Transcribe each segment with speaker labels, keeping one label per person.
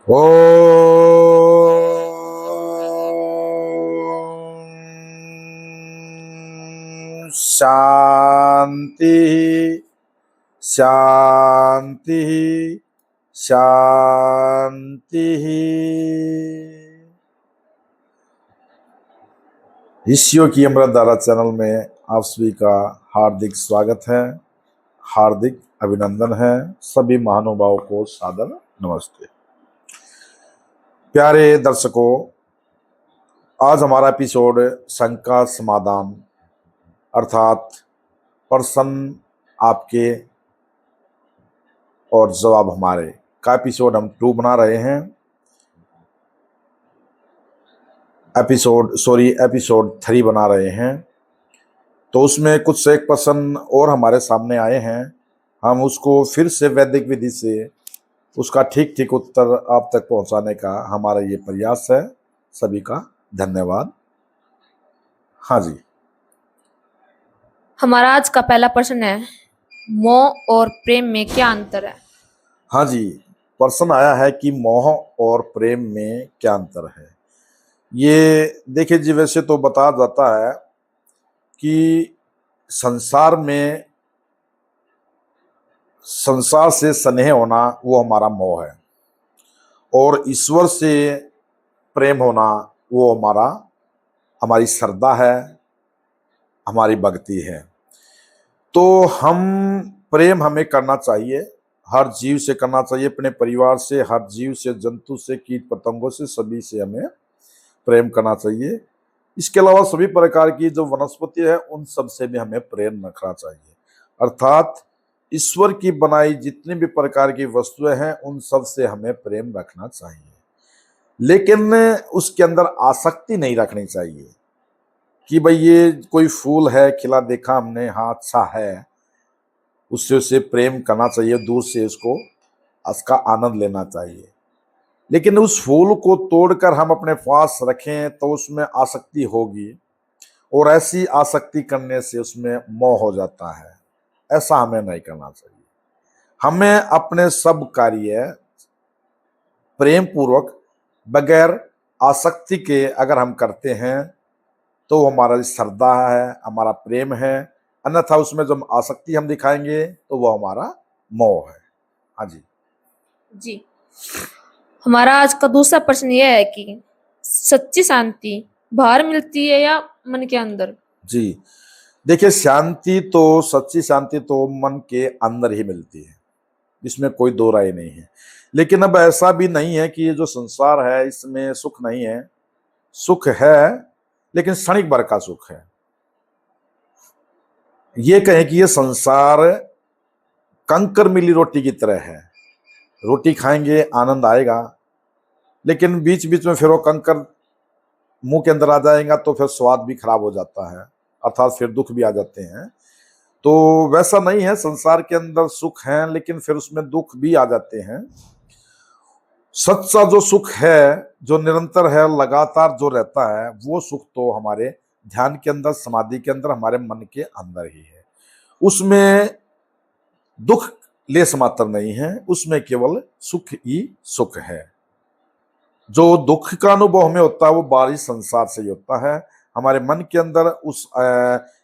Speaker 1: ओम शांति शांति शांति। ईश्वर की अमृत धारा चैनल में आप सभी का हार्दिक स्वागत है, हार्दिक अभिनंदन है। सभी महानुभावों को सादर नमस्ते। प्यारे दर्शकों, आज हमारा एपिसोड शंका समाधान अर्थात प्रश्न आपके और जवाब हमारे का एपिसोड हम 2 बना रहे हैं। एपिसोड 3 बना रहे हैं। तो उसमें कुछ एक प्रश्न और हमारे सामने आए हैं। हम उसको फिर से वैदिक विधि से उसका ठीक ठीक उत्तर आप तक पहुंचाने का हमारा ये प्रयास है। सभी का धन्यवाद। हाँ जी,
Speaker 2: हमारा आज का पहला प्रश्न है, मोह और प्रेम में क्या अंतर है?
Speaker 1: हाँ जी, प्रश्न आया है कि मोह और प्रेम में क्या अंतर है। ये देखिए जी, वैसे तो बताया जाता है कि संसार से स्नेह होना वो हमारा मोह है, और ईश्वर से प्रेम होना वो हमारी श्रद्धा है, हमारी भक्ति है। तो प्रेम हमें करना चाहिए, हर जीव से करना चाहिए, अपने परिवार से, हर जीव से, जंतु से, कीट पतंगों से, सभी से हमें प्रेम करना चाहिए। इसके अलावा सभी प्रकार की जो वनस्पति है उन सब से भी हमें प्रेम रखना चाहिए। अर्थात ईश्वर की बनाई जितनी भी प्रकार की वस्तुएं हैं उन सब से हमें प्रेम रखना चाहिए, लेकिन उसके अंदर आसक्ति नहीं रखनी चाहिए कि भाई ये कोई फूल है, खिला देखा हमने, हाँ अच्छा है, उससे उसे प्रेम करना चाहिए, दूर से उसका आनंद लेना चाहिए। लेकिन उस फूल को तोड़कर हम अपने पास रखें तो उसमें आसक्ति होगी, और ऐसी आसक्ति करने से उसमें मोह हो जाता है। ऐसा हमें नहीं करना चाहिए। हमें अपने सब कार्य प्रेम पूर्वक बगैर आसक्ति के अगर हम करते हैं तो हमारा श्रद्धा है, हमारा प्रेम है। अन्यथा उसमें जब आसक्ति हम दिखाएंगे तो वो हमारा मोह है। हाँ जी
Speaker 2: जी, हमारा आज का दूसरा प्रश्न यह है कि सच्ची शांति बाहर मिलती है या मन के अंदर?
Speaker 1: जी, देखिए सच्ची शांति तो मन के अंदर ही मिलती है, इसमें कोई दो राय नहीं है। लेकिन अब ऐसा भी नहीं है कि ये जो संसार है इसमें सुख नहीं है। सुख है, लेकिन क्षणिक भर का सुख है। ये कहें कि ये संसार कंकर मिली रोटी की तरह है। रोटी खाएंगे आनंद आएगा, लेकिन बीच बीच में फिर वो कंकर मुंह के अंदर आ जाएगा तो फिर स्वाद भी खराब हो जाता है, अर्थात फिर दुख भी आ जाते हैं। तो वैसा नहीं है, संसार के अंदर सुख है लेकिन फिर उसमें दुख भी आ जाते हैं। सच्चा जो सुख है, जो निरंतर है, लगातार जो रहता है, वो सुख तो हमारे ध्यान के अंदर, समाधि के अंदर, हमारे मन के अंदर ही है। उसमें दुख लेस मात्र नहीं है, उसमें केवल सुख ही सुख है। जो दुख का अनुभव हमें होता है वो बाहरी संसार से ही होता है। हमारे मन के अंदर उस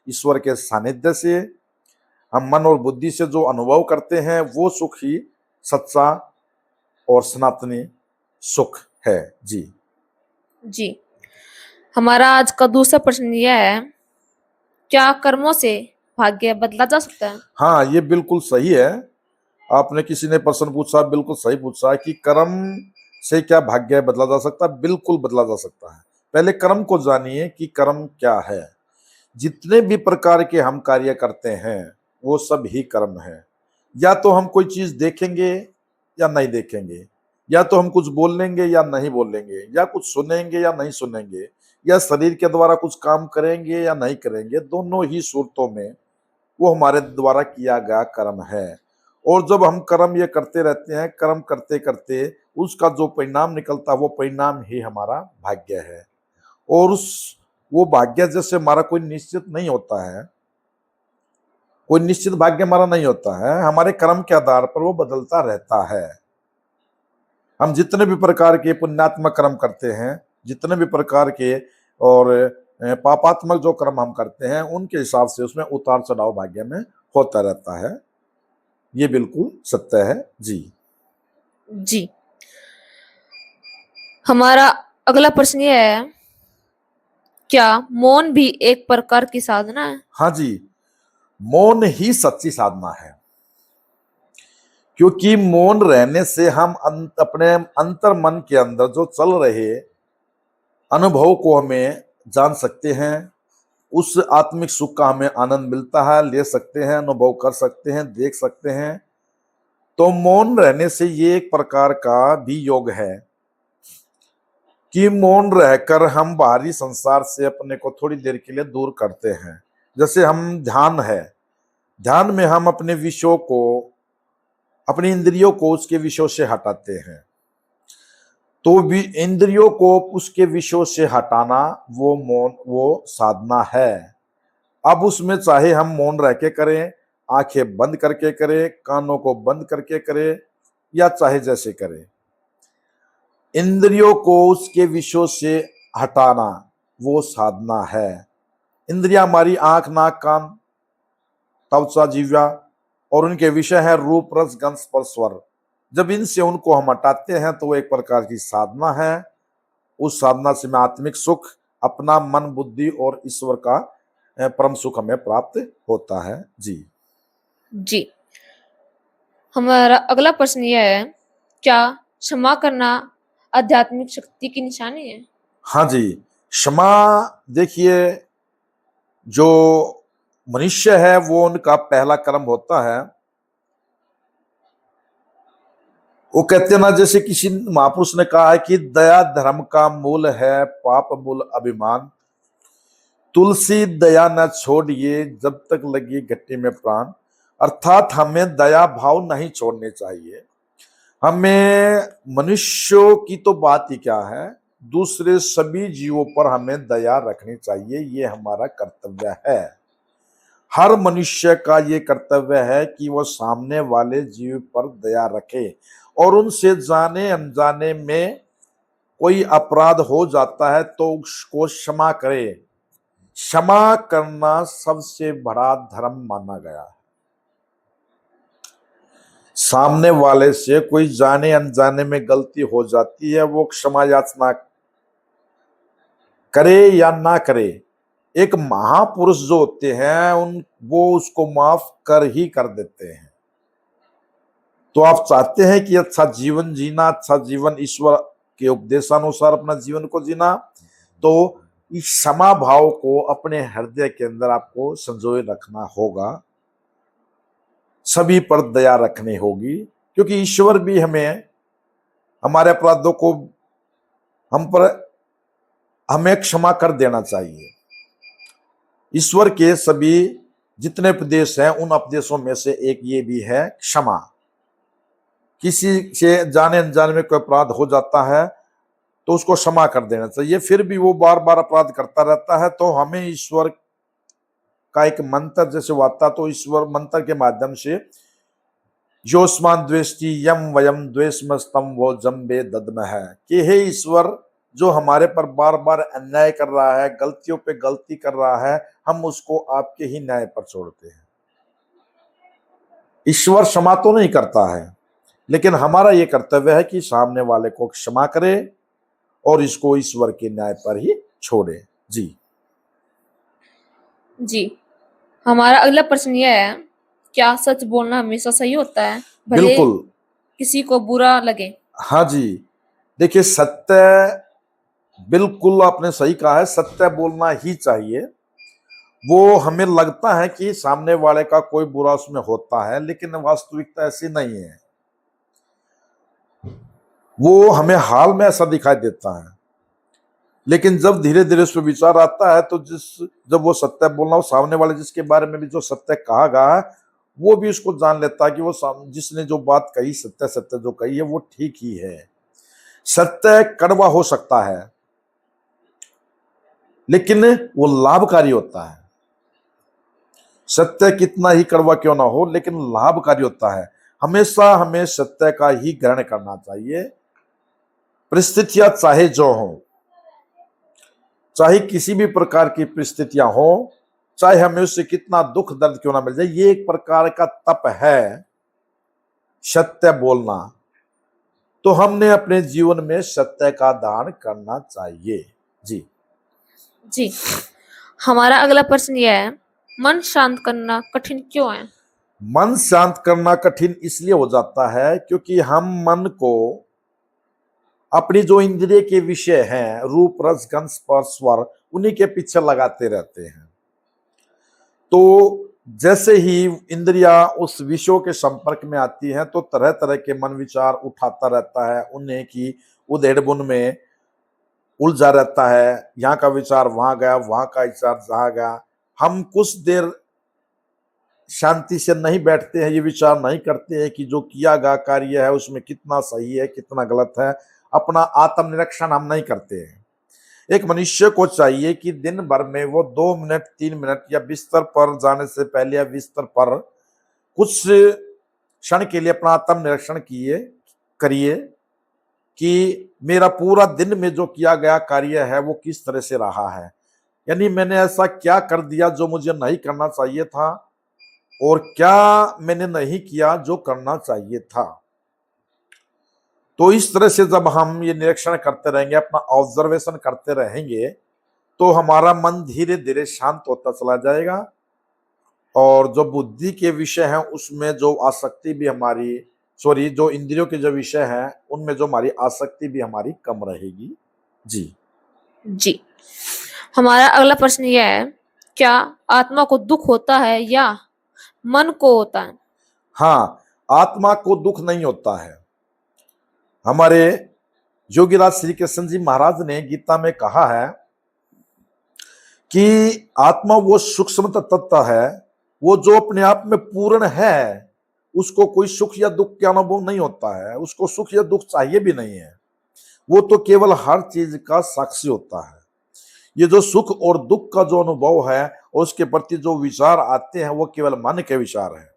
Speaker 1: ईश्वर के सानिध्य से, हम मन और बुद्धि से जो अनुभव करते हैं वो सुख ही सच्चा और सनातनी सुख है। जी
Speaker 2: जी, हमारा आज का दूसरा प्रश्न यह है, क्या कर्मों से भाग्य बदला जा सकता है?
Speaker 1: हाँ, ये बिल्कुल सही है। आपने किसी ने प्रश्न पूछा, बिल्कुल सही पूछा कि कर्म से क्या भाग्य बदला जा सकता है। बिल्कुल बदला जा सकता है। पहले कर्म को जानिए कि कर्म क्या है। जितने भी प्रकार के हम कार्य करते हैं वो सब ही कर्म है। या तो हम कोई चीज देखेंगे या नहीं देखेंगे, या तो हम कुछ बोलेंगे या नहीं बोलेंगे, या कुछ सुनेंगे या नहीं सुनेंगे, या शरीर के द्वारा कुछ काम करेंगे या नहीं करेंगे, दोनों ही सूरतों में वो हमारे द्वारा किया गया कर्म है। और जब हम कर्म ये करते रहते हैं, कर्म करते करते उसका जो परिणाम निकलता है वो परिणाम ही हमारा भाग्य है। और वो भाग्य जैसे हमारा कोई निश्चित नहीं होता है, कोई निश्चित भाग्य हमारा नहीं होता है, हमारे कर्म के आधार पर वो बदलता रहता है। हम जितने भी प्रकार के पुण्यात्मक कर्म करते हैं, जितने भी प्रकार के और पापात्मक जो कर्म हम करते हैं, उनके हिसाब से उसमें उतार चढ़ाव भाग्य में होता रहता है। ये बिल्कुल सत्य है जी।
Speaker 2: जी। हमारा अगला प्रश्न ये है, क्या मौन भी एक प्रकार की साधना है?
Speaker 1: हाँ जी, मौन ही सच्ची साधना है, क्योंकि मौन रहने से हम अपने अंतर मन के अंदर जो चल रहे अनुभव को हमें जान सकते हैं। उस आत्मिक सुख का हमें आनंद मिलता है, ले सकते हैं, अनुभव कर सकते हैं, देख सकते हैं। तो मौन रहने से ये एक प्रकार का भी योग है कि मौन रहकर हम बाहरी संसार से अपने को थोड़ी देर के लिए दूर करते हैं। जैसे हम ध्यान है, ध्यान में हम अपने विषयों को, अपनी इंद्रियों को उसके विषयों से हटाते हैं। तो भी इंद्रियों को उसके विषयों से हटाना वो मौन, वो साधना है। अब उसमें चाहे हम मौन रह के करें, आंखें बंद करके करें, कानों को बंद करके करें, या चाहे जैसे करें, इंद्रियों को उसके विषयों से हटाना वो साधना है। इंद्रियां हमारी आंख, नाक, कान, त्वचा, जिह्वा, और उनके विषय है रूप, रस, गंध, स्पर्श, स्वर। जब इनसे उनको हम हटाते हैं तो वो एक प्रकार की साधना है। उस साधना से हमें आत्मिक सुख, अपना मन, बुद्धि और ईश्वर का परम सुख हमें प्राप्त होता है जी।
Speaker 2: जी। हमारा अगला प्रश्न यह है, क्या क्षमा करना आध्यात्मिक शक्ति की निशानी है?
Speaker 1: हाँ जी, क्षमा, देखिए, जो मनुष्य है वो उनका पहला कर्म होता है। वो कहते हैं ना, जैसे किसी महापुरुष ने कहा है कि दया धर्म का मूल है, पाप मूल अभिमान। तुलसी दया न छोड़िए जब तक लगी गट्टी में प्राण। अर्थात हमें दया भाव नहीं छोड़ने चाहिए। हमें मनुष्यों की तो बात ही क्या है, दूसरे सभी जीवों पर हमें दया रखनी चाहिए। ये हमारा कर्तव्य है। हर मनुष्य का ये कर्तव्य है कि वह सामने वाले जीव पर दया रखे, और उनसे जाने अनजाने में कोई अपराध हो जाता है तो उसको क्षमा करे। क्षमा करना सबसे बड़ा धर्म माना गया है। सामने वाले से कोई जाने अनजाने में गलती हो जाती है, वो क्षमा याचना करे या ना करे, एक महापुरुष जो होते हैं वो उसको माफ कर ही कर देते हैं। तो आप चाहते हैं कि अच्छा जीवन जीना, अच्छा जीवन ईश्वर के उपदेशानुसार अपना जीवन को जीना, तो इस क्षमा भाव को अपने हृदय के अंदर आपको संजोए रखना होगा। सभी पर दया रखनी होगी, क्योंकि ईश्वर भी हमें, हमारे अपराधों को हमें क्षमा कर देना चाहिए। ईश्वर के सभी जितने उपदेश हैं उन उपदेशों में से एक ये भी है क्षमा। किसी से जाने अनजाने में कोई अपराध हो जाता है तो उसको क्षमा कर देना चाहिए। फिर भी वो बार बार अपराध करता रहता है तो हमें ईश्वर का एक मंत्र जैसे आता, तो ईश्वर मंत्र के माध्यम से योस्मान द्वेष्टि यम वयम द्वेषमस्तम वो जम्बे दद्म है, कि हे ईश्वर, जो हमारे पर बार बार अन्याय कर रहा है, गलतियों पे गलती कर रहा है, हम उसको आपके ही न्याय पर छोड़ते हैं। ईश्वर क्षमा तो नहीं करता है, लेकिन हमारा ये कर्तव्य है कि सामने वाले को क्षमा करे और इसको ईश्वर के न्याय पर ही छोड़े जी।
Speaker 2: जी। हमारा अगला प्रश्न यह है, क्या सच बोलना हमेशा सही होता है, भले
Speaker 1: बिल्कुल।
Speaker 2: किसी को बुरा लगे?
Speaker 1: हाँ जी, देखिए, सत्य, बिल्कुल आपने सही कहा है, सत्य बोलना ही चाहिए। वो हमें लगता है कि सामने वाले का कोई बुरा उसमें होता है, लेकिन वास्तविकता ऐसी नहीं है। वो हमें हाल में ऐसा दिखाई देता है, लेकिन जब धीरे धीरे उस पर विचार आता है तो जब वो सत्य बोलना, वो सामने वाले जिसके बारे में भी जो सत्य कहा गया है वो भी उसको जान लेता है कि वो जिसने जो बात कही, सत्य सत्य जो कही है वो ठीक ही है। सत्य कड़वा हो सकता है लेकिन वो लाभकारी होता है। सत्य कितना ही कड़वा क्यों ना हो, लेकिन लाभकारी होता है। हमेशा हमें सत्य का ही ग्रहण करना चाहिए। परिस्थितियां चाहे जो हों, चाहे किसी भी प्रकार की परिस्थितियां हो, चाहे हमें उससे कितना दुख दर्द क्यों ना मिल जाए, ये एक प्रकार का तप है, सत्य बोलना। तो हमने अपने जीवन में सत्य का दान करना चाहिए। जी।
Speaker 2: जी। हमारा अगला प्रश्न यह है, मन शांत करना कठिन क्यों है?
Speaker 1: मन शांत करना कठिन इसलिए हो जाता है क्योंकि हम मन को अपनी जो इंद्रिय के विषय हैं, रूप रस गंध स्पर्श स्वर, उन्हीं के पीछे लगाते रहते हैं। तो जैसे ही इंद्रिया उस विषयों के संपर्क में आती हैं तो तरह तरह के मन विचार उठाता रहता है, उन्हें की उधेड़ बुन में उलझा रहता है। यहाँ का विचार वहां गया, वहां का विचार जहां गया। हम कुछ देर शांति से नहीं बैठते हैं, ये विचार नहीं करते हैं कि जो किया गया कार्य है उसमें कितना सही है, कितना गलत है। अपना आत्मनिरीक्षण हम नहीं करते हैं। एक मनुष्य को चाहिए कि दिन भर में वो 2 मिनट 3 मिनट या बिस्तर पर जाने से पहले या बिस्तर पर कुछ क्षण के लिए अपना आत्मनिरीक्षण करिए कि मेरा पूरा दिन में जो किया गया कार्य है वो किस तरह से रहा है, यानी मैंने ऐसा क्या कर दिया जो मुझे नहीं करना चाहिए था, और क्या मैंने नहीं किया जो करना चाहिए था। तो इस तरह से जब हम ये निरीक्षण करते रहेंगे, अपना ऑब्जर्वेशन करते रहेंगे, तो हमारा मन धीरे धीरे शांत होता चला जाएगा, और जो बुद्धि के विषय हैं उसमें जो आसक्ति भी हमारी, सॉरी, जो इंद्रियों के जो विषय हैं उनमें जो हमारी आसक्ति भी हमारी कम रहेगी। जी।
Speaker 2: जी। हमारा अगला प्रश्न यह है, क्या आत्मा को दुख होता है या मन को होता है?
Speaker 1: हाँ, आत्मा को दुख नहीं होता है। हमारे योगीराज श्री कृष्ण जी महाराज ने गीता में कहा है कि आत्मा वो सूक्ष्म तत्व है, वो जो अपने आप में पूर्ण है, उसको कोई सुख या दुख का अनुभव नहीं होता है, उसको सुख या दुख चाहिए भी नहीं है। वो तो केवल हर चीज का साक्षी होता है। ये जो सुख और दुख का जो अनुभव है और उसके प्रति जो विचार आते हैं वो केवल मन के विचार हैं,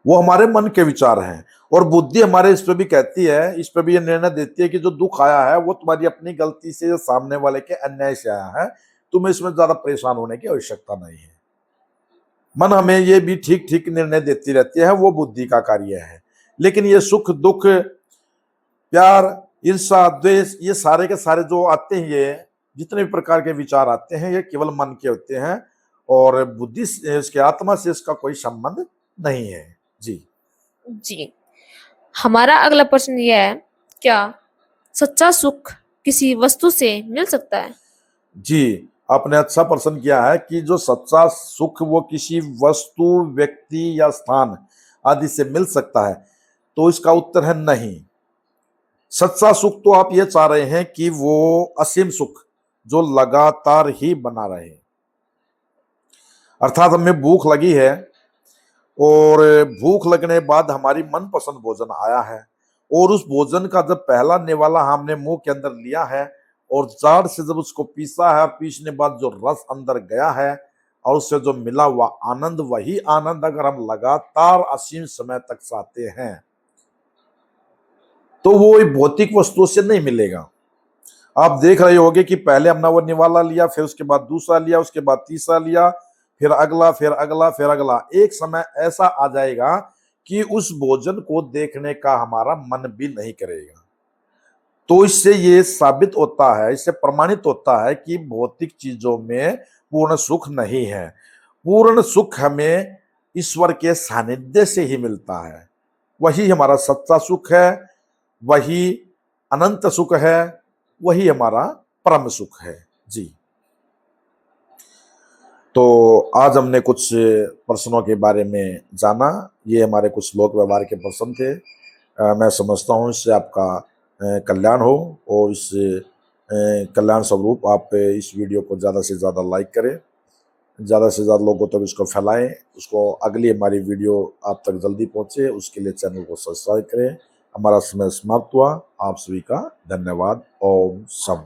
Speaker 1: वो हमारे मन के विचार हैं। और बुद्धि हमारे इस पे भी कहती है, इस पे भी ये निर्णय देती है कि जो दुख आया है वो तुम्हारी अपनी गलती से या सामने वाले के अन्याय से आया है, तुम्हें इसमें ज्यादा परेशान होने की आवश्यकता नहीं है। मन हमें ये भी ठीक ठीक निर्णय देती रहती है, वो बुद्धि का कार्य है। लेकिन ये सुख दुख प्यार ईर्षा द्वेष, ये सारे के सारे जो आते हैं, ये जितने भी प्रकार के विचार आते हैं, ये केवल मन के होते हैं, और बुद्धि से, इसके आत्मा से इसका कोई संबंध नहीं है। जी।
Speaker 2: जी। हमारा अगला प्रश्न यह है, क्या सच्चा सुख किसी वस्तु से मिल सकता है?
Speaker 1: जी, आपने अच्छा प्रश्न किया है कि जो सच्चा सुख वो किसी वस्तु, व्यक्ति या स्थान आदि से मिल सकता है, तो इसका उत्तर है नहीं। सच्चा सुख तो आप ये चाह रहे हैं कि वो असीम सुख जो लगातार ही बना रहे, अर्थात हमें भूख लगी है और भूख लगने बाद हमारी मनपसंद भोजन आया है, और उस भोजन का जब पहला निवाला हमने मुंह के अंदर लिया है और जाड़ से जब उसको पीसा है, और पीसने बाद जो रस अंदर गया है और उससे जो मिला हुआ आनंद, वही आनंद अगर हम लगातार असीम समय तक चाहते हैं तो वो भौतिक वस्तुओं से नहीं मिलेगा। आप देख रहे होंगे कि पहले हमने वो निवाला लिया, फिर उसके बाद दूसरा लिया, उसके बाद तीसरा लिया, फिर अगला, फिर अगला, फिर अगला। एक समय ऐसा आ जाएगा कि उस भोजन को देखने का हमारा मन भी नहीं करेगा। तो इससे ये साबित होता है, इससे प्रमाणित होता है कि भौतिक चीजों में पूर्ण सुख नहीं है। पूर्ण सुख हमें ईश्वर के सानिध्य से ही मिलता है। वही हमारा सच्चा सुख है, वही अनंत सुख है, वही हमारा परम सुख है। जी। तो आज हमने कुछ प्रश्नों के बारे में जाना। ये हमारे कुछ लोक व्यवहार के प्रश्न थे। मैं समझता हूँ इससे आपका कल्याण हो, और इस कल्याण स्वरूप आप इस वीडियो को ज़्यादा से ज़्यादा लाइक करें, ज़्यादा से ज़्यादा लोगों तक इसको फैलाएं, उसको अगली हमारी वीडियो आप तक जल्दी पहुँचे, उसके लिए चैनल को सब्सक्राइब करें। हमारा समय समाप्त हुआ। आप सभी का धन्यवाद। ओम सम।